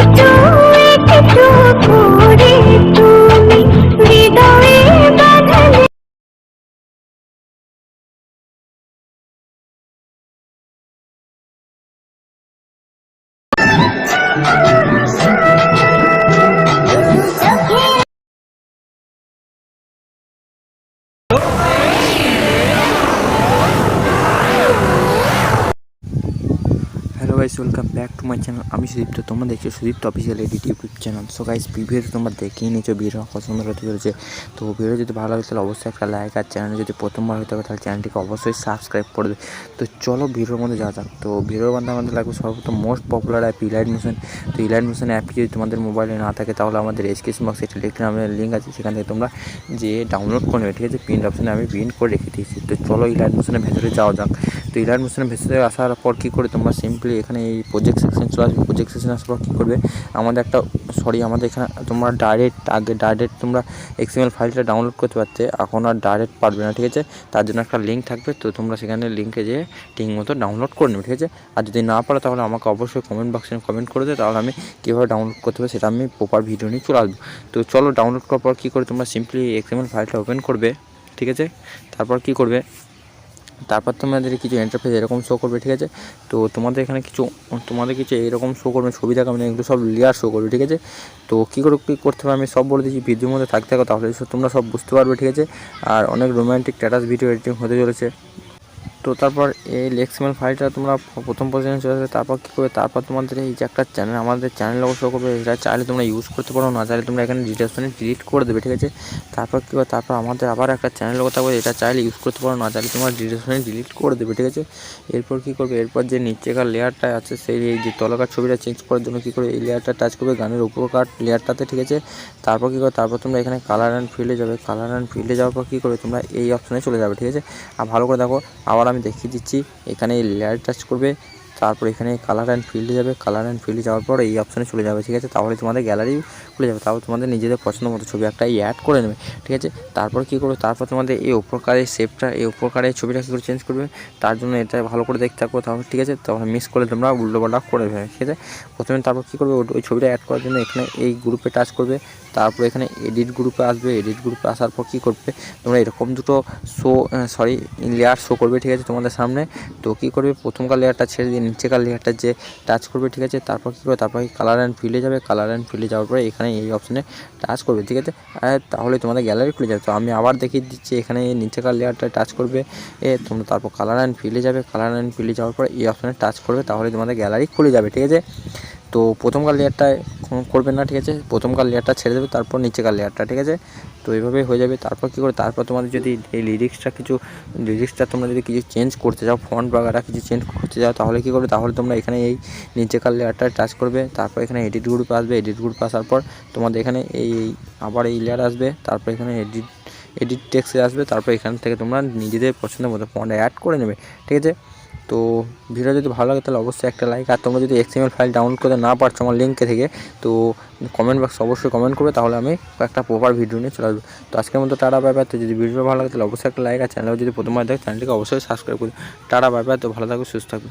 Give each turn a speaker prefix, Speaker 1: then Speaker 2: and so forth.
Speaker 1: একটু একটু করে তুমি হৃদয়ে বাঁধলে।
Speaker 2: Hello guys, welcome back to my channel. আমি সুদীপ্ত, তোমরা দেখছো Sudipta official edit YouTube channel. So guys, ভিডিওতে তোমরা দেখেই নিয়েছো ভিডিও পছন্দ হতে চলেছে। তো ভিডিও যদি ভালো লাগে তাহলে অবশ্যই একটা লাইক, আর চ্যানেলে যদি প্রথমবার হতে হবে তাহলে চ্যানেলটিকে অবশ্যই সাবস্ক্রাইব করবে। তো চলো ভিডিওর মধ্যে যাওয়া যাক। তো ভিডিওর মধ্যে আমাদের লাগবে সর্বপ্রথম most popular app elite motion. তো ইলাইট মোশন অ্যাপটি যদি তোমাদের মোবাইলে না থাকে তাহলে আমাদের ডেসক্রিপশন বক্সে একটা টেলিগ্রামের লিঙ্ক আছে, সেখান থেকে তোমরা যে ডাউনলোড করে নেবে। ঠিক আছে, পিন অপশানে আমি পিন করে রেখে দিয়েছি। তো চলো ইলাইট মোশনের ভেতরে যাওয়া যাক। তো ইলাইট মোশনের ভেতরে আসার পর কী করে তোমরা সিম্পলি এখানে এই প্রজেক্ট সেকশন চলে আসবে। প্রজেক্ট সেকশন আসার পর কী করবে, আমাদের এখানে তোমরা ডাইরেক্ট তোমরা এক্সএমএল ফাইলটা ডাউনলোড করতে পারতে, এখন আর ডাইরেক্ট পারবে না। ঠিক আছে, তার জন্য একটা লিঙ্ক থাকবে। তো তোমরা সেখানে লিঙ্কে যেয়ে ঠিক মতো ডাউনলোড করে নেবে। ঠিক আছে, আর যদি না পারো তাহলে আমাকে অবশ্যই কমেন্ট বক্সে কমেন্ট করে দেবে, তাহলে আমি কীভাবে ডাউনলোড করতে হবে সেটা আমি প্রপার ভিডিও নিয়ে চলে আসবো। তো চলো, ডাউনলোড করার পর কী করে তোমরা সিম্পলি এক্সএমএল ফাইলটা ওপেন করবে। ঠিক আছে, তারপর কী করবে, তারপর তোমাদের কিছু ইন্টারফেস এরকম শো করবে। ঠিক আছে, তো তোমাদের এখানে কিছু এরকম শো করবে, ছবি দেখাবে না, এগুলো সব লেয়ার শো করবে। ঠিক আছে, তো কী করতে হবে আমি সব বলে দিচ্ছি, ভিডিওর মধ্যে থাকতে থাকো, তাহলে তোমরা সব বুঝতে পারবে। ঠিক আছে, আর অনেক রোম্যান্টিক স্ট্যাটাস ভিডিও এডিটিং হতে চলেছে। তো তারপর এই এক্সএমএল ফাইলটা তোমরা প্রথম পজিশনে চলে আসবে। তারপর কী করবে, তারপর তোমাদের এই যে একটা চ্যানেল, আমাদের চ্যানেল লোগো শো করবে। এটা চাইলে তোমরা ইউজ করতে পারো, না চাইলে তোমরা এখানে ডিসক্রিপশনে ডিলিট করে দেবে। ঠিক আছে, তারপর কী করবে, তারপর আমাদের আবার একটা চ্যানেল লোগো থাকবে, এটা চাইলে ইউজ করতে পারো, না চাইলে তোমরা ডিসক্রিপশনে ডিলিট করে দেবে। ঠিক আছে, এরপর কী করবে, এরপর যে নিচেকার লেয়ারটা আছে সেই এই যে তলাকার ছবিটা চেঞ্জ করার জন্য কী করবে, এই লেয়ারটা টাচ করবে গানের উপরকার লেয়ারটাতে। ঠিক আছে, তারপর কী করবে, তারপর তোমরা এখানে কালার অ্যান্ড ফিল্ডে যাবে। কালার অ্যান্ড ফিল্ডে যাওয়ার পর কী করবে, তোমরা এই অপশানে চলে যাবে। ঠিক আছে, আর ভালো করে দেখো, আবার আমি দেখিয়ে দিচ্ছি। এখানে এই লেয়ার টাচ করবে, তারপর এখানে কালার অ্যান্ড ফিল্ডে যাবে। কালার অ্যান্ড ফিল্ডে যাওয়ার পর এই অপশানে চলে যাবে। ঠিক আছে, তাহলে তোমাদের গ্যালারি খুলে যাবে। তারপর তোমাদের নিজেদের পছন্দ মতো ছবি একটা অ্যাড করে নেবে। ঠিক আছে, তারপর কী করবে, তারপর তোমাদের এই উপরকারের শেপটা, এই উপরকারের ছবিটা কী করে চেঞ্জ করবে, তার জন্য এটা ভালো করে দেখতে থাকবো। তাহলে ঠিক আছে, তখন মিস করলে তোমরা উল্টোপাল্টা করে দেবে। ঠিক আছে, প্রথমে তারপর কী করবে, ওই ছবিটা অ্যাড করার জন্য এখানে এই গ্রুপে টাচ করবে। তারপর এখানে এডিট গ্রুপে আসবে। এডিট গ্রুপে আসার পর কী করবে, তোমরা এরকম দুটো লেয়ার শো করবে। ঠিক আছে, তোমাদের সামনে। তো কী করবে, প্রথমকার লেয়ারটা ছেড়ে দিয়ে নিচেকার লেয়ারটা যে টাচ করবে। ঠিক আছে, তারপর কী করবে, তারপর কালার অ্যান্ড ফিল্ডে যাবে। কালার অ্যান্ড ফিল্ডে যাওয়ার পরে এখানে এই অপশানে টাচ করবে। ঠিক আছে, তাহলে তোমাদের গ্যালারি খুলে যাবে। তো আমি আবার দেখিয়ে দিচ্ছি, এখানে নিচেকার লেয়ারটা টাচ করবে, তোমরা তারপর কালার অ্যান্ড ফিল্ডে যাবে। কালার অ্যান্ড ফিল্ডে যাওয়ার পরে এই অপশানে টাচ করবে, তাহলে তোমাদের গ্যালারি খুলে যাবে। ঠিক আছে, তো প্রথমকার লেয়ারটা করবে না। ঠিক আছে, প্রথমকার লেয়ারটা ছেড়ে দেবে, তারপর নিচেকার লেয়ারটা। ঠিক আছে, তো এইভাবেই হয়ে যাবে। তারপর কী করে, তারপর তোমাদের যদি এই লিরিক্সটা তোমরা যদি কিছু চেঞ্জ করতে চাও, ফন্ট বাগারা কিছু চেঞ্জ করতে চাও, তাহলে কী করবে, তাহলে তোমরা এখানে এই নিচেকার লেয়ারটা টাচ করবে। তারপর এখানে এডিট গ্রুপ আসবে। এডিট গ্রুপ আসার পর তোমাদের এখানে আবার এই লেয়ার আসবে। তারপর এখানে এডিট টেক্সটে আসবে। তারপর এখান থেকে তোমরা নিজেদের পছন্দের মতো ফন্ট অ্যাড করে নেবে। ঠিক আছে, তো ভিডিও যদি ভালো লাগে তাহলে অবশ্যই একটা লাইক, আর তোমরা যদি এক্সএমএল ফাইল ডাউনলোড করতে না পারছো আমার লিঙ্কে থেকে, তো কমেন্ট বক্সে অবশ্যই কমেন্ট করবে, তাহলে আমি একটা প্রপার ভিডিও নিয়ে চলে আসবো। তো আজকের মতো টাটা বাই বাই। তো যদি ভিডিও ভালো লাগে তাহলে অবশ্যই একটা লাইক, আর চ্যানেলে যদি প্রথমবার দেখো চ্যানেলটিকে অবশ্যই সাবস্ক্রাইব করবে। Tata bye bye. তো ভালো থাকবে, সুস্থ থাকবে।